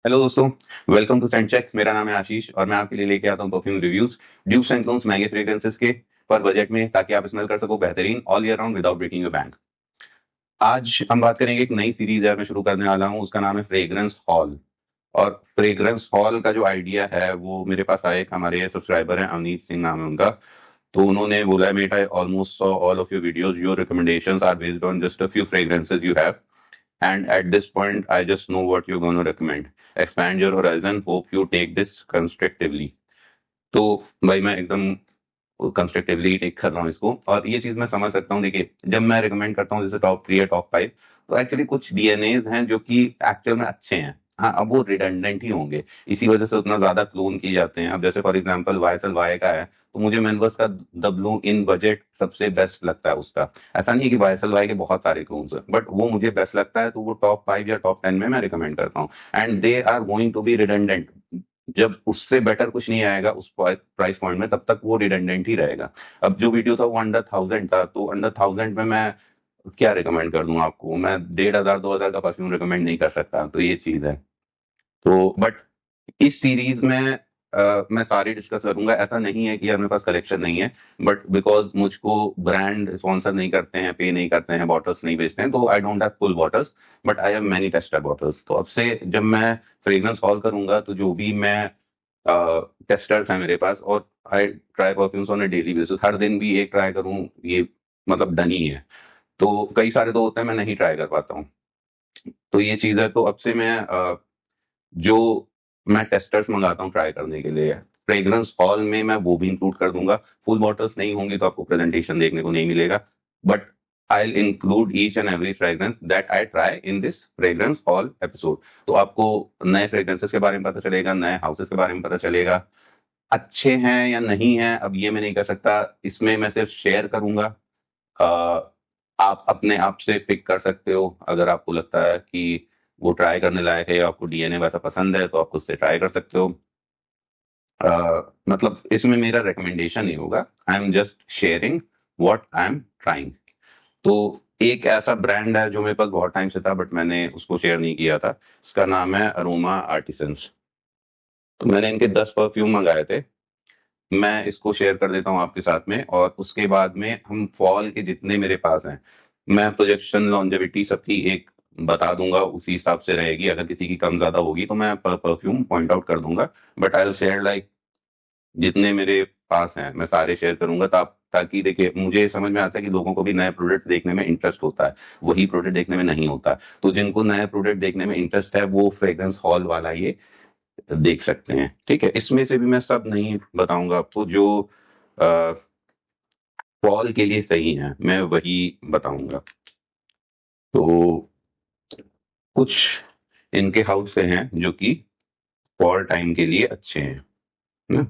Hello दोस्तों, welcome to Saint check. मेरा नाम है आशीष और मैं आपके लिए लेके आता हूँ परफ्यूम रिव्यूज ड्यूस एंड क्लोन्स महंगे फ्रेग्रेंसेस के पर बजट में, ताकि आप स्मेल कर सको बेहतरीन all year round without breaking your bank. आज हम बात करेंगे, एक नई सीरीज है मैं शुरू करने वाला हूँ, उसका नाम है फ्रेग्रेंस हॉल। और फ्रेग्रेंस हॉल का जो आइडिया है वो मेरे पास आए, एक हमारे सब्सक्राइबर हैं, अवनीत सिंह नाम है उनका। तो उन्होंने बोला, mate I almost saw all of your videos, your recommendations are based on just a few fragrances you have, and at this point I just know what you're going to recommend. Expand your horizon, hope you take this constructively. तो भाई मैं एकदम constructively take कर रहा हूँ इसको, और ये चीज मैं समझ सकता हूँ। देखिए, जब मैं रिकमेंड करता हूँ जैसे टॉप 3 या टॉप 5, तो एक्चुअली कुछ डीएनएज हैं जो कि एक्चुअल में अच्छे हैं। हाँ, अब वो रिडंडेंट ही होंगे, इसी वजह से उतना ज्यादा क्लोन किए जाते हैं। अब जैसे फॉर एग्जांपल वाईएसएल वाई का है, तो मुझे मेनवर्स का डब्लू इन बजट सबसे बेस्ट लगता है उसका। ऐसा नहीं है कि वाईएसएल वाई के बहुत सारे क्लोन्स हैं, बट वो मुझे बेस्ट लगता है, तो वो टॉप 5 या टॉप 10 में मैं रिकमेंड करता हूँ। And they are going to be redundant. जब उससे बेटर कुछ नहीं आएगा उस प्राइस पॉइंट में, तब तक वो रिडंडेंट ही रहेगा। अब जो वीडियो था वो अंडर 1000 था, तो अंडर 1000 में मैं क्या रिकमेंड कर दूं आपको? मैं 1500 2000 का परफ्यूम रिकमेंड नहीं कर सकता, तो ये चीज है। तो बट इस सीरीज में मैं सारी डिस्कस करूंगा। ऐसा नहीं है कि यार मेरे पास कलेक्शन नहीं है, बट बिकॉज मुझको ब्रांड स्पॉन्सर नहीं करते हैं, पे नहीं करते हैं, बॉटल्स नहीं बेचते हैं, तो I don't have full bottles, but I have many tester bottles. तो अब से जब मैं फ्रेग्रेंस हॉल करूंगा, तो जो भी मैं टेस्टर्स हैं मेरे पास, और I try perfumes on a daily basis, हर दिन भी एक ट्राई करूं, ये मतलब डन ही है। तो कई सारे तो होते हैं मैं नहीं ट्राई कर पाता हूँ, तो ये चीज है। तो अब से मैं जो मैं टेस्टर्स मंगाता हूँ ट्राई करने के लिए, फ्रेग्रेंस हॉल में मैं वो भी इंक्लूड कर दूंगा। फुल बॉटल्स नहीं होंगी तो आपको प्रेजेंटेशन देखने को नहीं मिलेगा, but I will include each and every fragrance that I try in this fragrance hall episode. तो आपको नए फ्रेग्रेंसेस के बारे में पता चलेगा, नए हाउसेस के बारे में पता चलेगा, अच्छे हैं या नहीं है अब ये मैं नहीं कर सकता। इसमें मैं सिर्फ शेयर करूंगा। अ, आप अपने आप से पिक कर सकते हो, अगर आपको लगता है कि वो ट्राई करने लायक है या आपको डीएनए वैसा पसंद है, तो आप खुद से ट्राई कर सकते हो। मतलब इसमें मेरा रिकमेंडेशन नहीं होगा, I am just sharing what I am trying. तो एक ऐसा ब्रांड है जो मेरे पास बहुत टाइम से था, बट मैंने उसको शेयर नहीं किया था। इसका नाम है अरोमा आर्टिसंस। तो मैंने इनके 10 परफ्यूम मंगाए थे। मैं इसको शेयर कर देता हूँ आपके साथ में, और उसके बाद में हम फॉल के जितने मेरे पास हैं, मैं प्रोजेक्शन लॉन्जेविटी सबकी एक बता दूंगा, उसी हिसाब से रहेगी। अगर किसी की कम ज्यादा होगी तो मैं पर परफ्यूम पॉइंट आउट कर दूंगा, but I will share like जितने मेरे पास हैं मैं सारे शेयर करूंगा। ताकि देखिए, मुझे समझ में आता है कि लोगों को भी नए प्रोडक्ट देखने में इंटरेस्ट होता है, वही प्रोडक्ट देखने में नहीं होता। तो जिनको नए प्रोडक्ट देखने में इंटरेस्ट है, वो फ्रेग्रेंस हॉल वाला ये देख सकते हैं। ठीक है, इसमें से भी मैं सब नहीं बताऊंगा आपको, जो फॉल के लिए सही है मैं वही बताऊंगा। तो कुछ इनके हाउस से हैं जो कि फॉल टाइम के लिए अच्छे हैं ना,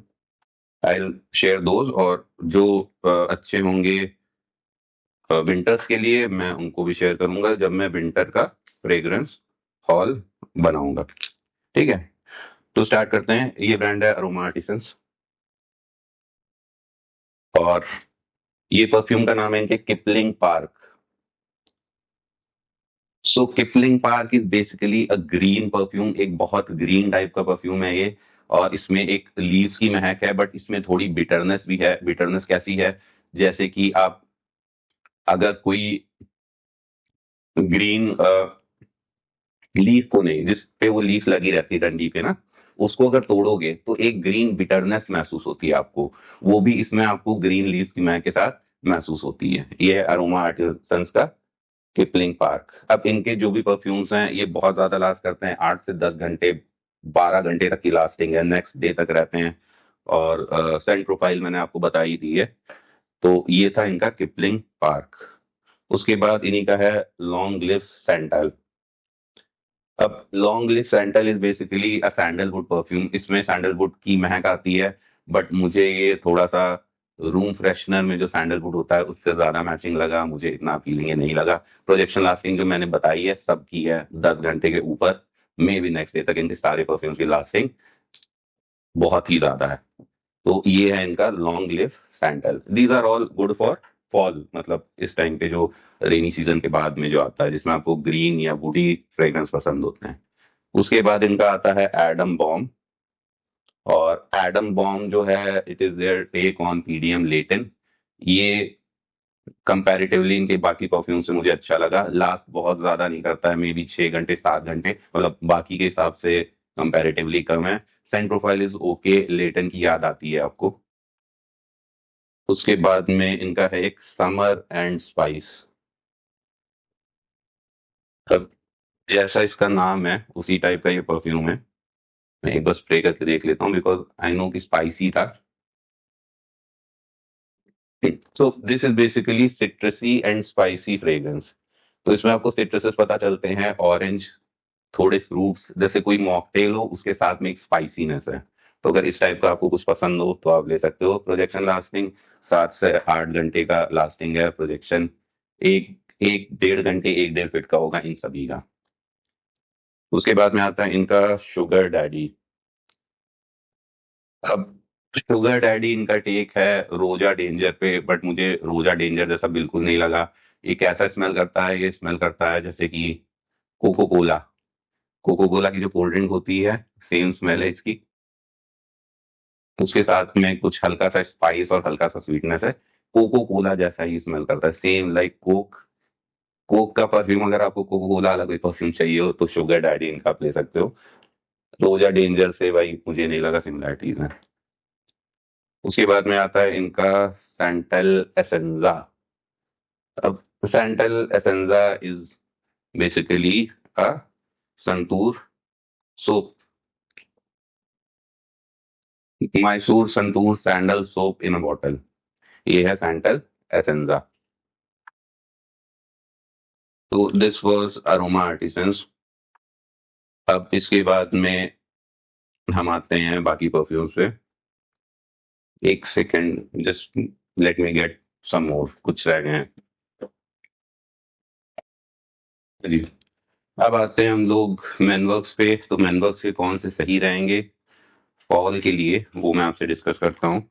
आई शेयर दोज। और जो अच्छे होंगे विंटर्स के लिए, मैं उनको भी शेयर करूंगा जब मैं विंटर का फ्रेग्रेंस हॉल बनाऊंगा। ठीक है, तो स्टार्ट करते हैं। ये ब्रांड है अरोमा आर्टिसंस, और ये परफ्यूम का नाम है इनके Kipling park. So Kipling park is basically a green perfume, एक बहुत ग्रीन टाइप का परफ्यूम है ये। और इसमें एक लीव्स की महक है, बट इसमें थोड़ी बिटरनेस भी है। बिटरनेस कैसी है? जैसे कि आप अगर कोई ग्रीन लीफ को नहीं, जिस पे वो लीफ लगी रहती है डंडी पे ना, उसको अगर तोड़ोगे तो एक ग्रीन बिटरनेस महसूस होती है आपको। वो भी इसमें आपको ग्रीन लीव्स की महक के साथ महसूस होती है। ये अरोमा आर्टिसंस का किपलिंग पार्क। अब इनके जो भी परफ्यूम्स हैं ये बहुत ज्यादा लास्ट करते हैं, 8 से 10 घंटे, 12 घंटे तक की लास्टिंग है, नेक्स्ट डे तक रहते हैं। और सेंट प्रोफाइल मैंने आपको बता ही दी है। तो ये था इनका किपलिंग पार्क। उसके बाद इन्हीं का है लॉन्ग लिव सैंडल। अब long live sandal is basically a sandalwood perfume. इसमें सैंडलवुड की महक आती है, बट मुझे ये थोड़ा सा रूम फ्रेशनर में जो सैंडलवुड होता है उससे ज्यादा मैचिंग लगा, मुझे इतना अपीलिंग नहीं लगा। प्रोजेक्शन लास्टिंग जो मैंने बताई है सबकी है 10 घंटे के ऊपर, मे भी नेक्स्ट डे तक इनके सारे परफ्यूम की लास्टिंग बहुत ही ज्यादा है। तो ये है इनका long live sandal. These are all good for fall, मतलब इस टाइम पे जो रेनी सीजन के बाद में जो आता है, जिसमें आपको ग्रीन या वुडी फ्रेग्रेंस पसंद होते हैं। उसके बाद इनका आता है एडम बॉम्ब, और एडम बॉम्ब जो है it is their take on PDM Layton. ये कंपैरेटिवली इनके बाकी परफ्यूम से मुझे अच्छा लगा, लास्ट बहुत ज्यादा नहीं करता है, मे बी 6 घंटे 7 घंटे, मतलब बाकी के हिसाब से कंपैरेटिवली कम है। सेंट प्रोफाइल इज ओके, लेटन की याद आती है आपको। उसके बाद में इनका है एक समर एंड स्पाइस। अब जैसा इसका नाम है उसी टाइप का ये परफ्यूम है। मैं एक बार स्प्रे करके देख लेता हूँ बिकॉज आई नो कि स्पाइसी था। So this is basically सिट्रसी and spicy fragrance. तो इसमें आपको सिट्रसेस पता चलते हैं, ऑरेंज, थोड़े फ्रूट्स, जैसे कोई मॉकटेल हो उसके साथ में एक स्पाइसीनेस है। तो अगर इस टाइप का आपको कुछ पसंद हो तो आप ले सकते हो। प्रोजेक्शन लास्टिंग 7 से 8 घंटे का लास्टिंग है प्रोजेक्शन। एक एक 1.5 घंटे 1.5 फीट का होगा इन सभी का। उसके बाद में आता है इनका शुगर डैडी। अब शुगर डैडी इनका टेक है रोजा डेंजर पे, बट मुझे रोजा डेंजर जैसा बिल्कुल नहीं लगा। ये कैसा स्मेल करता है, ये स्मेल करता है जैसे कि कोको कोला, कोको कोला की जो कोल्ड ड्रिंक होती है, सेम स्मेल है इसकी। उसके साथ में कुछ हल्का सा स्पाइस और हल्का सा स्वीटनेस है। कोको कोला जैसा ही स्मेल करता है, सेम लाइक कोक। कोक का परफ्यूम, अगर आपको कोको कोला वाला कोई परफ्यूम चाहिए हो तो शुगर डैडी इनका आप ले सकते हो। रोजा डेंजर से भाई मुझे नहीं लगा सिमिलरिटीज है। उसके बाद में आता है इनका सैंटल एसेंजा। अब Santal Essenza is basically a Santoor soap, Mysore Santoor sandal soap in a bottle. ये है सैंटल एसेंजा। तो दिस वाज अरोमा आर्टिसंस। अब इसके बाद में हम आते हैं बाकी परफ्यूम्स पे। एक second, just let me get some more, कुछ रह गए हैं जी। अब आते हैं हम लोग मैनवर्क्स पे। तो मैनवर्क्स के कौन से सही रहेंगे फॉल के लिए वो मैं आपसे डिस्कस करता हूँ।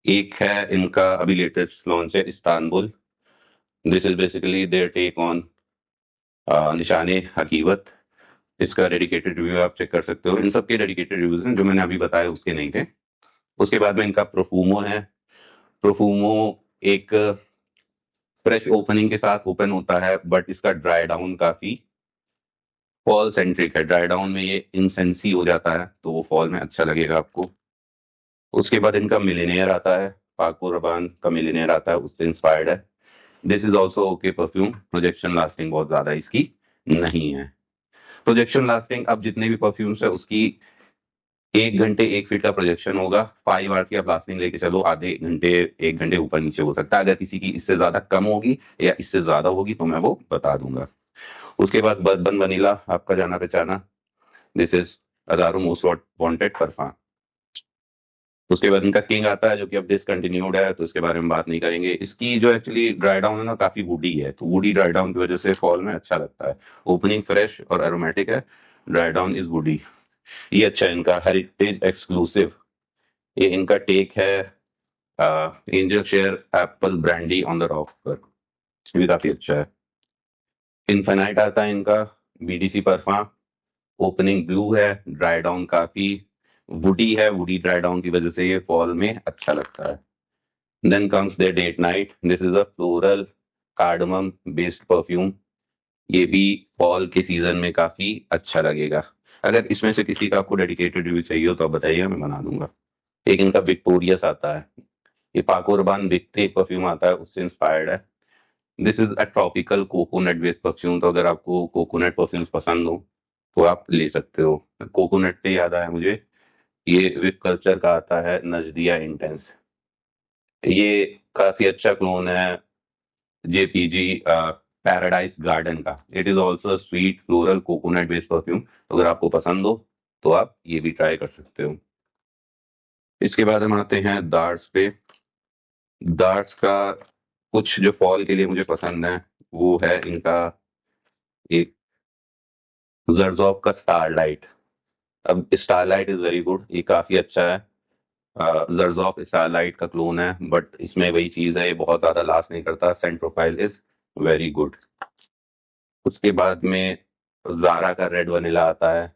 एक है इनका अभी लेटेस्ट लॉन्च है Istanbul. This is basically their take on निशाने हकीकत। इसका डेडिकेटेड रिव्यू आप चेक कर सकते हो। इन सब के डेडिकेटेड रिव्यूज हैं, जो मैंने अभी बताया उसके नहीं थे। उसके बाद में इनका प्रोफूमो है। प्रोफूमो एक फ्रेश ओपनिंग के साथ ओपन होता है, बट इसका ड्राई डाउन काफी फॉल सेंट्रिक है। ड्राई डाउन में ये इंसेंसी हो जाता है, तो वो फॉल में अच्छा लगेगा आपको। उसके बाद इनका मिलीनियर आता है, पाको रबान का मिलीनियर आता है, उससे इंस्पायर्ड है। This is also okay perfume. Projection lasting बहुत ज्यादा इसकी नहीं है। प्रोजेक्शन लास्टिंग अब जितने भी परफ्यूम्स है उसकी 1 घंटे 1 फीट का प्रोजेक्शन होगा। 5 आवर्स की आप लास्टिंग लेके चलो, आधे घंटे 1 घंटे ऊपर नीचे हो सकता है। अगर किसी की इससे ज्यादा कम होगी या इससे ज्यादा होगी तो मैं वो बता दूंगा। उसके बाद बर्बन वनीला, आपका जाना पहचाना। This is Azzaro most wanted parfum. उसके बाद इनका किंग आता है जो कि अब डिसकंटिन्यूड है, तो इसके बारे में बात नहीं करेंगे। इसकी जो एक्चुअली ड्राई डाउन है ना काफी वुडी है, तो वुडी ड्राई डाउन की वजह से फॉल में अच्छा लगता है। ओपनिंग फ्रेश और एरोमेटिक है, ड्राई डाउन इज वुडी। ये अच्छा है इनका हेरिटेज एक्सक्लूसिव। ये इनका टेक है angel share Apple brandy on the rock पर। ये भी काफी अच्छा है। इनफाइनाइट आता है इनका बीडीसी परफा। ओपनिंग ब्लू है, ड्राई डाउन काफी वुडी है। वुडी ड्राई डाउन की वजह से ये फॉल में अच्छा लगता है। Then comes the date night. This is a floral cardamom based perfume. ये भी फॉल के सीजन में काफी अच्छा लगेगा। अगर इसमें से किसी का आपको डेडिकेटेड रिव्यू चाहिए हो तो आप बताइए, मैं बना दूंगा। एक इनका विक्टोरियस आता है। ये पाको रबान बिकते एक परफ्यूम आता है, उससे इंस्पायर्ड है। This is a tropical coconut based perfume. तो अगर आपको कोकोनट परफ्यूम्स पसंद हो तो आप ले सकते हो। कोकोनट से याद आया मुझे, ये विप कल्चर का आता है नजदिया इंटेंस। ये काफी अच्छा क्लोन है जेपीजी पैराडाइज गार्डन का। It is also sweet floral coconut based perfume. तो अगर आपको पसंद हो तो आप ये भी ट्राई कर सकते हो। इसके बाद हम आते हैं दार्स पे। दार्स का कुछ जो फॉल के लिए मुझे पसंद है वो है इनका एक जर्जॉफ का स्टारलाइट। अब स्टारलाइट इज वेरी गुड, ये काफी अच्छा है। जर्जॉफ स्टारलाइट का क्लोन है, बट इसमें वही चीज है, ये बहुत ज्यादा लास्ट नहीं करता। Saint profile is very good. उसके बाद में जारा का रेड वनीला आता है।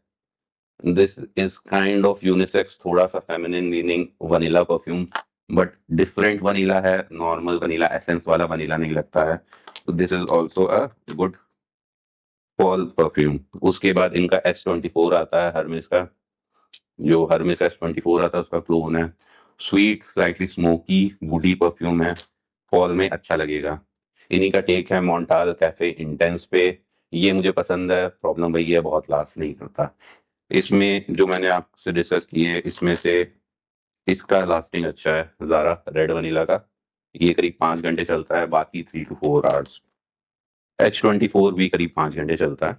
This is kind of unisex, थोड़ा सा feminine leaning vanilla perfume, but different vanilla है, नॉर्मल वनीला एसेंस वाला वनीला नहीं लगता है। तो this is also a good fall perfume. उसके बाद इनका S24 आता है हर्मेस का, जो हर्मेस S24 आता है उसका क्लोन है। Sweet slightly smoky woody perfume है, फॉल में अच्छा लगेगा। इन्हीं का टेक है मॉन्टाल कैफे इंटेंस पे। ये मुझे पसंद है, प्रॉब्लम वही है बहुत लास्ट नहीं करता। इसमें जो मैंने आपसे डिस्कस किए इसमें से इसका लास्टिंग अच्छा है ज़ारा रेड वनीला का। ये करीब 5 घंटे चलता है, बाकी 3 to 4 आवर्स। H24 भी करीब 5 घंटे चलता है।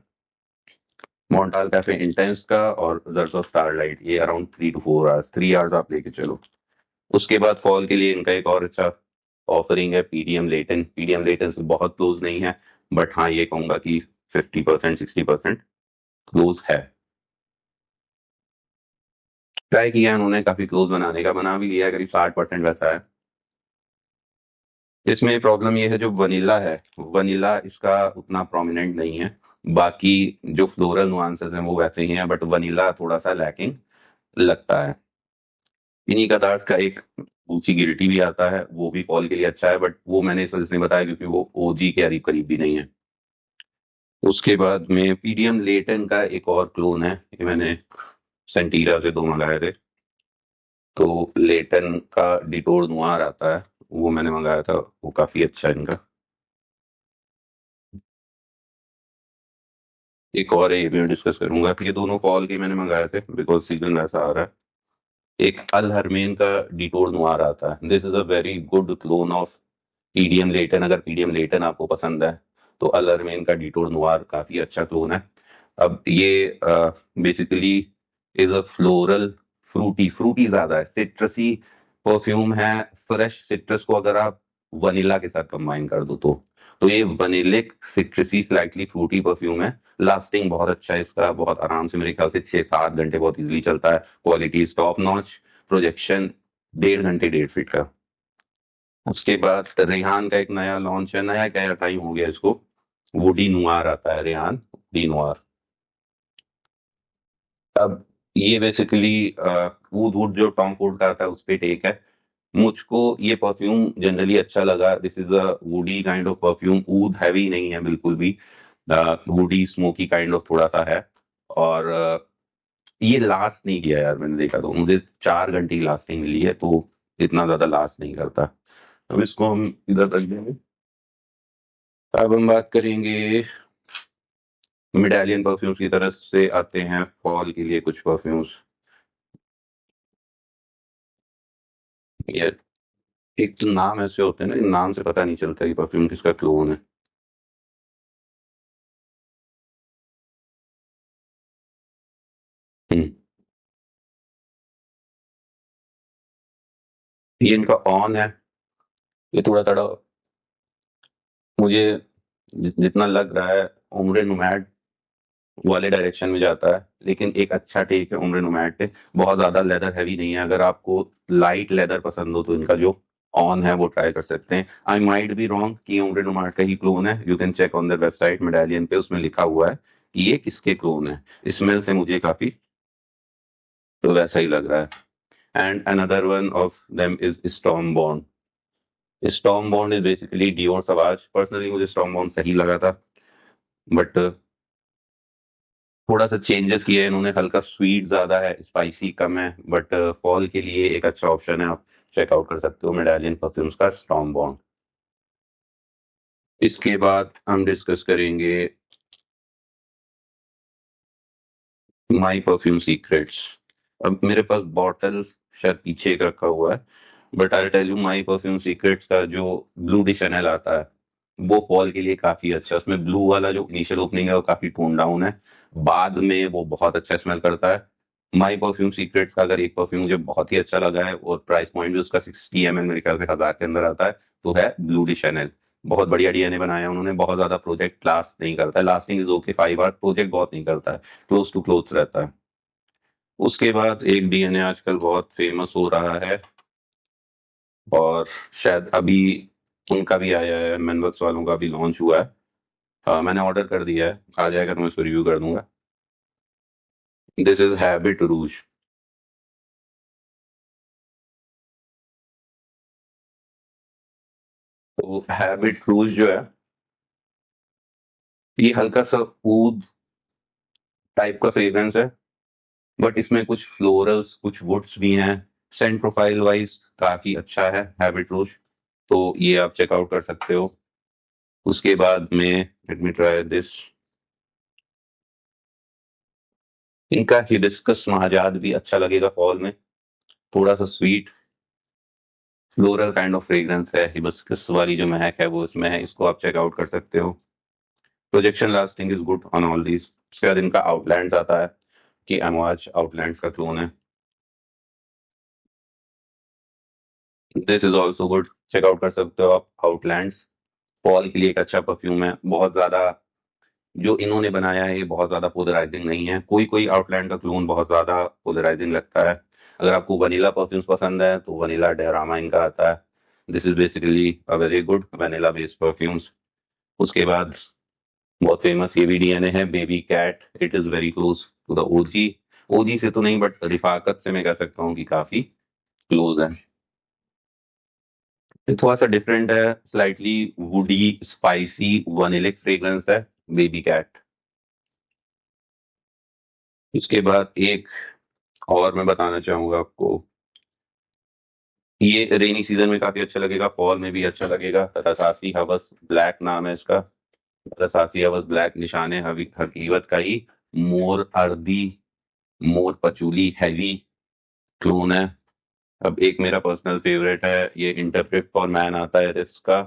मॉन्टाल कैफे इंटेंस का और जर्सो स्टारलाइट ये अराउंड 3 to 4 आवर्स, 3 आवर्स आप लेके चलो। उसके बाद फॉल के लिए इनका एक और अच्छा ऑफरिंग है पीडीएम लेटन। पीडीएम लेटन से बहुत क्लोज नहीं है, बट हाँ ये कहूंगा कि 50% 60% क्लोज है। ट्राई किया है उन्होंने काफी क्लोज बनाने का, बना भी लिया है, करीब 60% वैसा है। इसमें प्रॉब्लम ये है जो वनीला है, वनीला इसका उतना प्रोमिनेंट नहीं है। बाकी जो फ्लोरल नुआंसेस हैं वो वैसे ही हैं, बट वनीला थोड़ा सा लैकिंग लगता है। इन्हीं का दार्स का एक ऊंची गिल्टी भी आता है, वो भी फॉल के लिए अच्छा है, बट वो मैंने इस वजह से नहीं बताया क्योंकि वो ओजी के करीब करीब भी नहीं है। उसके बाद में पीडीएम लेटन का एक और क्लोन है, ये मैंने सेंटीरा से 2 मंगाए थे। तो लेटन का डिटोर नुआर आता है, वो मैंने मंगाया था, वो काफी अच्छा है इनका। एक और है, ये भी मैं डिस्कस करूंगा। ये दोनों फॉल के मैंने मंगाए थे बिकॉज सीजन वैसा आ रहा है। एक अल हरमेन का डिटोर नुआर आता है, this is a very good clone of PDM Layton. अगर पीडीएम लेटन आपको पसंद है तो अल हरमेन का डिटोर नुआर काफी अच्छा क्लोन है। अब ये basically is a floral, fruity fruity ज्यादा है, सिट्रसी परफ्यूम है। फ्रेश सिट्रस को अगर आप वनीला के साथ कंबाइन कर दो तो ये वनीलिक सिट्रसी स्लाइटली फ्रूटी परफ्यूम है। लास्टिंग बहुत अच्छा है इसका, बहुत आराम से, मेरे ख्याल से 6-7 घंटे बहुत इजीली चलता है। Quality is top notch. Projection 1.5 घंटे 1.5 फीट का। उसके बाद रेहान का एक नया लॉन्च है, नया क्या टाइम हो गया इसको, वुडी नुआर आता है रेहान वुडी नुआर। अब ये बेसिकली वुड वुड जो टॉम फूड का आता है उस पे टेक है। मुझको ये परफ्यूम जनरली अच्छा लगा, this is a woody kind of perfume, oud heavy नहीं है बिल्कुल भी, वुडी स्मोकी काइंड ऑफ थोड़ा सा है। और ये लास्ट नहीं किया यार, मैंने देखा तो मुझे 4 घंटे की लास्टिंग मिली है, तो इतना ज्यादा लास्ट नहीं करता। अब इसको हम इधर रख देंगे। अब हम बात करेंगे मेडालियन परफ्यूम्स की तरफ से, आते हैं फॉल के लिए कुछ परफ्यूम्स। ये एक तो नाम ऐसे होते हैं ना, नाम से पता नहीं चलता कि परफ्यूम किसका क्लोन है। हम्म, ये इनका ऑन है। ये थोड़ा थोड़ा मुझे जितना लग रहा है उम्र नुमैड वाले डायरेक्शन में जाता है, लेकिन एक अच्छा टेक है उम्र नुमैड पे। बहुत ज्यादा लेदर हैवी नहीं है, अगर आपको लाइट लेदर पसंद हो तो इनका जो ऑन है वो ट्राई कर सकते हैं। आई माइट बी रॉन्ग कि उम्र नुमैड का ही क्लोन है, you can check on the website Medallion पे, उसमें लिखा हुआ है कि ये किसके क्लोन है। स्मेल से मुझे काफी तो वैसा ही लग रहा है। And another one of them is storm bond. Storm bond is basically Dior Sauvage. Personally मुझे स्टॉर्म बॉन्ड सही लगा था, बट थोड़ा सा चेंजेस किए हैं इन्होंने, हल्का स्वीट ज्यादा है, स्पाइसी कम है, बट फॉल के लिए एक अच्छा ऑप्शन है, आप चेकआउट कर सकते हो मेडालियन परफ्यूम्स का स्टॉर्म बॉन्ड। इसके बाद हम डिस्कस करेंगे माई परफ्यूम सीक्रेट्स। अब मेरे पास बॉटल शायद पीछे एक रखा हुआ है, but I tell you my perfume secrets का जो ब्लू डी शैनेल आता है वो फॉल के लिए काफी अच्छा है। उसमें ब्लू वाला जो इनिशियल ओपनिंग है वो काफी टोन डाउन है, बाद में वो बहुत अच्छा स्मेल करता है। माई परफ्यूम सीक्रेट्स का अगर एक परफ्यूम मुझे बहुत ही अच्छा लगा है और प्राइस पॉइंट भी उसका 60 ml मेरे ख्याल से 1000 के अंदर आता है, तो है ब्लू डी शैनेल। बहुत बढ़िया डीएनए बनाया है उन्होंने, बहुत ज्यादा प्रोजेक्ट लास्ट नहीं करता है, lasting is okay 5 hour, project बहुत नहीं करता है, क्लोज टू क्लोज रहता है। उसके बाद एक डीएनए आजकल बहुत फेमस हो रहा है, और शायद अभी उनका भी आया है, मैनवर्क्स वालों का भी लॉन्च हुआ है। हाँ मैंने ऑर्डर कर दिया है, आ जाएगा तो मैं उसको रिव्यू कर दूंगा। दिस इज हैबिट रूज। तो हैबिट रूज जो है, ये हल्का सा ऊद टाइप का फ्रेग्रेंस है, बट इसमें कुछ फ्लोरल्स कुछ वुड्स भी हैं। सेंट प्रोफाइल वाइज काफी अच्छा है हैबिट रूज, तो ये आप चेकआउट कर सकते हो। उसके बाद में लेट मी ट्राई दिस। इनका हिबिस्कस महाजाद भी अच्छा लगेगा फॉल में, थोड़ा सा sweet floral kind of fragrance है, हिबिस्कस वाली जो महक है वो इसमें है, इसको आप चेकआउट कर सकते हो। Projection lasting is good on all these. उसके बाद इनका आउटलैंड आता है कि अमवाज आउटलैंड का क्लोन है। This is also good, checkout कर सकते हो आप आउटलैंड। फॉल के लिए एक अच्छा परफ्यूम है, बहुत ज्यादा जो इन्होंने बनाया है ये बहुत ज्यादा पोलराइजिंग नहीं है। कोई कोई आउटलैंड का क्लोन बहुत ज्यादा पोलराइजिंग लगता है। अगर आपको वनीला परफ्यूम्स पसंद है तो वनीला डेरामा इनका आता है। This is basically a very good vanilla based perfumes. उसके बाद बहुत फेमस ये भी डीएनए है baby cat, it is very close to the OG. OG से तो नहीं बट रिफाकत से मैं कह सकता हूँ कि काफी क्लोज है। ये थोड़ा सा डिफरेंट है, स्लाइटली वुडी स्पाइसी वनिलिक फ्रेग्रेंस है बेबी कैट। इसके बाद एक और मैं बताना चाहूंगा आपको, ये रेनी सीजन में काफी अच्छा लगेगा, फॉल में भी अच्छा लगेगा। रसासी हवस ब्लैक नाम है इसका। रसासी हवस ब्लैक निशाने हकीकत का ही मोर अर्दी मोर पचूली हैवी क्लोन है। अब एक मेरा पर्सनल फेवरेट है, ये इंटरप्रेट फॉर मैन आता है इसका।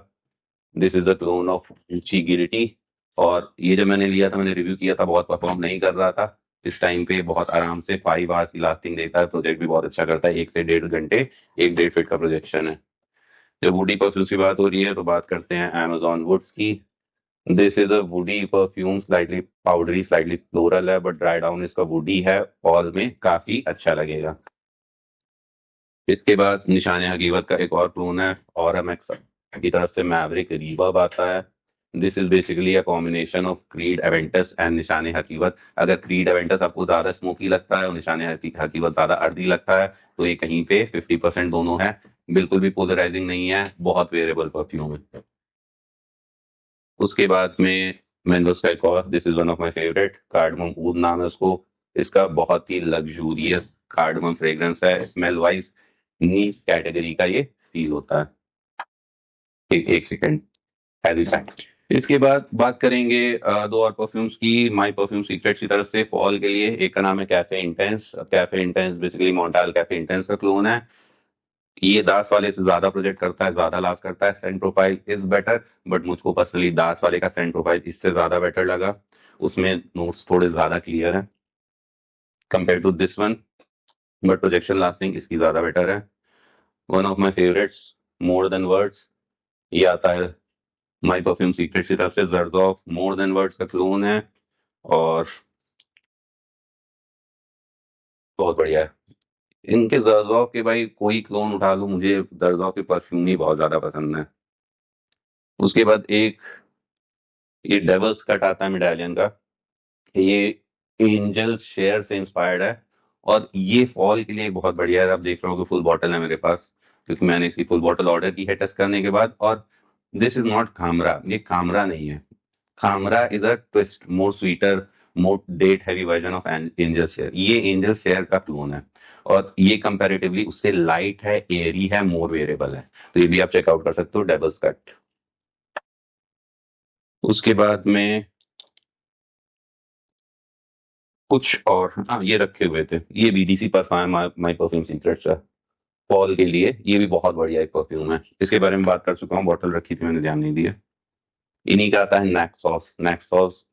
This is the clone of ऊंची गिरिटी। और ये जब मैंने लिया था, मैंने रिव्यू किया था, बहुत परफॉर्म नहीं कर रहा था। इस टाइम पे बहुत आराम से 5 आवर्स की लास्टिंग देता है, प्रोजेक्ट भी बहुत अच्छा करता है, 1 से 1.5 घंटे, 1 1.5 फीट का प्रोजेक्शन है। जब वुडी परफ्यूम्स की बात हो रही है तो बात करते हैं amazon वुड्स की। This is a woody perfume, slightly powdery slightly floral है, बट ड्राई डाउन इसका वुडी है, फॉल में काफी अच्छा लगेगा। इसके बाद निशान हकीकत का एक और क्लोन है और एमएक्स की तरफ से मैवरिक रिवर्ब आता है। This is basically a combination of creed Aventus and निशान हकीकत। अगर क्रीड एवेंटस आपको ज्यादा स्मोकी लगता है और निशान हकीकत ज्यादा अर्दी लगता है तो ये कहीं पे 50% दोनों है। बिल्कुल भी पोलराइजिंग नहीं है, बहुत वेरिएबल परफ्यूम है। उसके बाद में मैंगो स्काई और this is one of my favourite, cardamom oud नाम है उसको। इसका बहुत ही लग्जूरियस कार्डमम फ्रेग्रेंस है, स्मेल वाइज नीच कैटेगरी का ये फील होता है। एक सेकेंड, हैवी फैक्ट। इसके बाद बात करेंगे दो और परफ्यूम्स की, माई परफ्यूम सीक्रेट्स की तरफ से फॉल के लिए। एक का नाम है cafe intense. Cafe intense basically Montale cafe intense का क्लोन है। ये दास वाले से ज्यादा प्रोजेक्ट करता है, ज्यादा लास्ट करता है, Saint profile is better, but मुझको पर्सनली दास वाले का सेंट प्रोफाइल इससे ज्यादा बेटर लगा। उसमें नोट्स थोड़े ज्यादा क्लियर है compare to this one, but projection lasting इसकी ज्यादा बेटर है। One of my favourites, more than words, ये आता है माई परफ्यूम सीक्रेट की तरफ से। जर्जॉफ मोर देन वर्ड्स का क्लोन है और बहुत बढ़िया है। इनके जर्जॉफ के भाई कोई क्लोन उठा लो, मुझे जर्जॉफ के परफ्यूम ही बहुत ज्यादा पसंद है। उसके बाद एक ये डेवल्स कट आता है मेडालियन का, ये एंजल शेयर से इंस्पायर्ड है और ये फॉल के लिए बहुत बढ़िया है। आप देख रहे हो फुल बॉटल है मेरे पास, क्योंकि मैंने इसकी फुल बॉटल ऑर्डर की है टेस्ट करने के बाद। और दिस इज नॉट खामरा, ये खामरा नहीं है। खामरा is a twist more sweeter more date heavy version of Angel Share. ये एंजल शेयर का क्लोन है और ये कंपैरेटिवली उससे लाइट है, एयरी है, मोर वेरिएबल है। तो ये भी आप चेकआउट कर सकते हो, डेबल्स कट। उसके बाद में कुछ और, हाँ ये रखे हुए थे, ये बीडीसी परफ्यूम माई परफ्यूम सीक्रेट्स है फॉल के लिए। ये भी बहुत बढ़िया एक परफ्यूम है, इसके बारे में बात कर चुका हूँ, बॉटल रखी थी मैंने, ध्यान नहीं दिया। इन्हीं का आता है नैक्सॉस। नैक्सॉस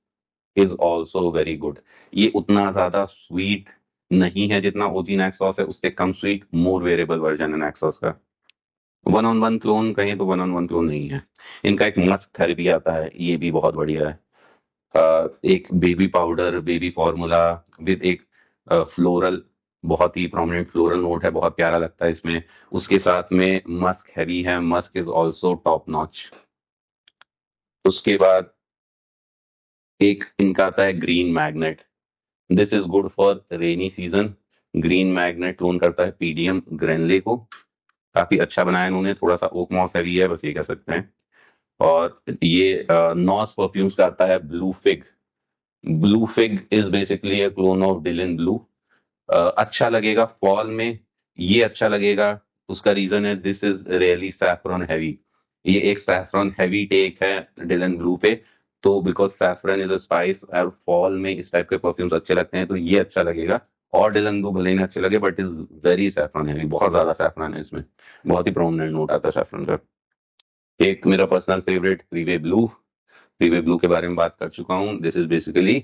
इज ऑल्सो वेरी गुड। ये उतना ज्यादा स्वीट नहीं है जितना ओजी नैक्सॉस है, उससे कम स्वीट, मोर वेरिएबल वर्जन है नैक्सॉस का। वन ऑन वन क्लोन कहें तो वन ऑन वन क्लोन नहीं है। इनका एक मस्क थेरेपी आता है, ये भी बहुत बढ़िया है। एक baby powder baby formula with एक फ्लोरल, बहुत ही प्रोमिनेंट फ्लोरल नोट है, बहुत प्यारा लगता है इसमें। उसके साथ में मस्क हैवी है, Musk is also top notch. उसके बाद एक इनका आता है green magnet. This is good for rainy season. Green magnet tone करता है पीडीएम ग्रेनले को। काफी अच्छा बनाया इन्होंने, थोड़ा सा ओक मॉस हैवी है, बस ये कह सकते हैं। और ये नॉस परफ्यूम्स का आता है blue fig. Blue fig is basically a clone of Dylan blue. अच्छा लगेगा फॉल में, ये अच्छा लगेगा। उसका रीजन है this is really saffron heavy. ये एक सैफरन हैवी टेक है डिलन ब्लू पे। तो because saffron is a spice और फॉल में इस टाइप के परफ्यूम्स अच्छे लगते हैं, तो ये अच्छा लगेगा। और डिलन ब्लू भले ही नहीं अच्छे लगे, but is very saffron heavy, बहुत ज्यादा सैफरन है इसमें। बहुत ही प्रोमिनेंट नोट आता है सैफरन का। एक मेरा personal favourite freeway blue. Freeway blue के बारे में बात कर चुका हूँ। This is basically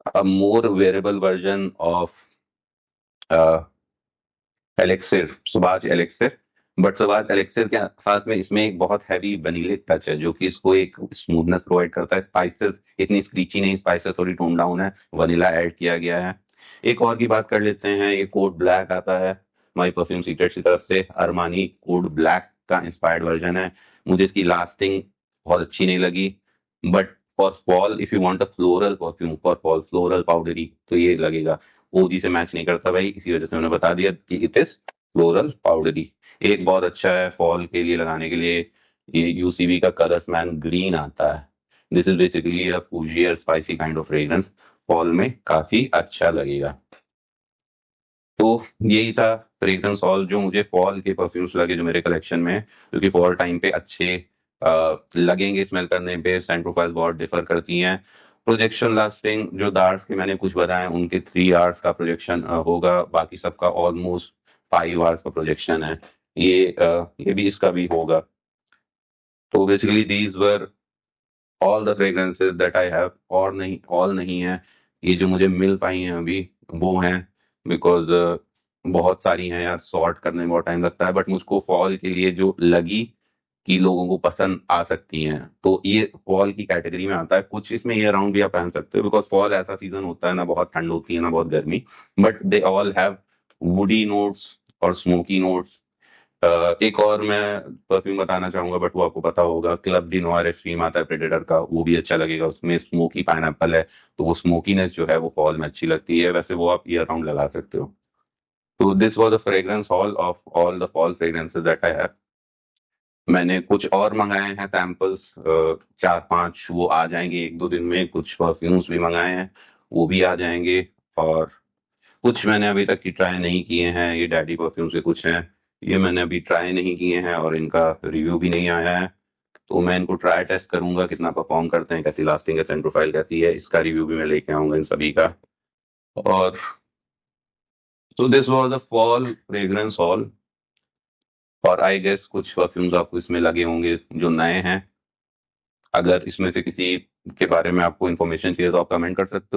a more wearable version of elixir, Sauvage elixir. But Sauvage elixir के साथ में इसमें एक बहुत हैवी वनीलिक टच है, जो कि इसको एक स्मूथनेस प्रोवाइड करता है। स्पाइसेस इतनी स्क्रीची नहीं, स्पाइसेस थोड़ी टोन डाउन है, वनीला ऐड किया गया है। एक और की बात कर लेते हैं, ये कोड ब्लैक आता है माई परफ्यूम सीक्रेट्स की तरफ से। अरमानी कोड ब्लैक का इंस्पायर्ड वर्जन है। मुझे इसकी लास्टिंग बहुत अच्छी नहीं लगी, but for fall if you want a floral perfume for fall, floral powdery, तो ये लगेगा। ओजी से मैच नहीं करता भाई, इसी वजह से मैंने बता दिया कि इट इज फ्लोरल पाउडरी। एक बहुत अच्छा है फॉल के लिए लगाने के लिए, ये यूसीबी का कलर्स मैन ग्रीन आता है। This is basically a fougere spicy kind of fragrance, fall में काफी अच्छा लगेगा। तो यही था फ्रेग्रेंस हॉल जो मुझे फॉल के परफ्यूम्स लगे जो मेरे कलेक्शन में है, क्योंकि फॉल टाइम पे अच्छे लगेंगे स्मेल करने पे। सेंट प्रोफाइल बहुत डिफर करती हैं। प्रोजेक्शन लास्टिंग जो दार्स के मैंने कुछ बताए, उनके 3 आवर्स का प्रोजेक्शन होगा, बाकी सबका ऑलमोस्ट 5 आवर्स का प्रोजेक्शन है। ये भी इसका भी होगा। तो basically these were all the fragrances that I have. और नहीं, ऑल नहीं है, ये जो मुझे मिल पाई हैं अभी वो हैं। बिकॉज बहुत सारी हैं यार, सॉर्ट करने में बहुत टाइम लगता है, बट मुझको फॉल के लिए जो लगी कि लोगों को पसंद आ सकती हैं, तो ये फॉल की कैटेगरी में आता है। कुछ इसमें ईयर राउंड भी आप पहन सकते हो, बिकॉज फॉल ऐसा सीजन होता है ना, बहुत ठंड होती है ना बहुत गर्मी, but they all have woody notes और स्मोकी नोट्स। एक और मैं परफ्यूम बताना चाहूंगा, बट वो आपको पता होगा, क्लब डी नोयर एक्सट्रीम आता है प्रेडेटर का, वो भी अच्छा लगेगा। उसमें स्मोकी पाइनएप्पल है, तो वो स्मोकीनेस जो है वो फॉल में अच्छी लगती है। वैसे वो आप ईयर राउंड लगा सकते हो। तो this was the fragrance hall of all the fall fragrances that I have. मैंने कुछ और मंगाए हैं सैंपल्स, 4-5, वो आ जाएंगे 1-2 दिन में। कुछ परफ्यूम्स भी मंगाए हैं, वो भी आ जाएंगे। और कुछ मैंने अभी तक की ट्राई नहीं किए हैं, ये डैडी परफ्यूम से कुछ हैं, ये मैंने अभी ट्राई नहीं किए हैं और इनका रिव्यू भी नहीं आया है। तो मैं इनको ट्राई टेस्ट करूंगा, कितना परफॉर्म करते हैं, कैसी लास्टिंग है, सेंट प्रोफाइल कैसी है, इसका रिव्यू भी मैं लेके आऊंगा इन सभी का। और so this was the fall fragrance hall. और आई गेस कुछ परफ्यूम्स आपको इसमें लगे होंगे जो नए हैं। अगर इसमें से किसी के बारे में आपको इन्फॉर्मेशन चाहिए तो आप कमेंट कर सकते हो।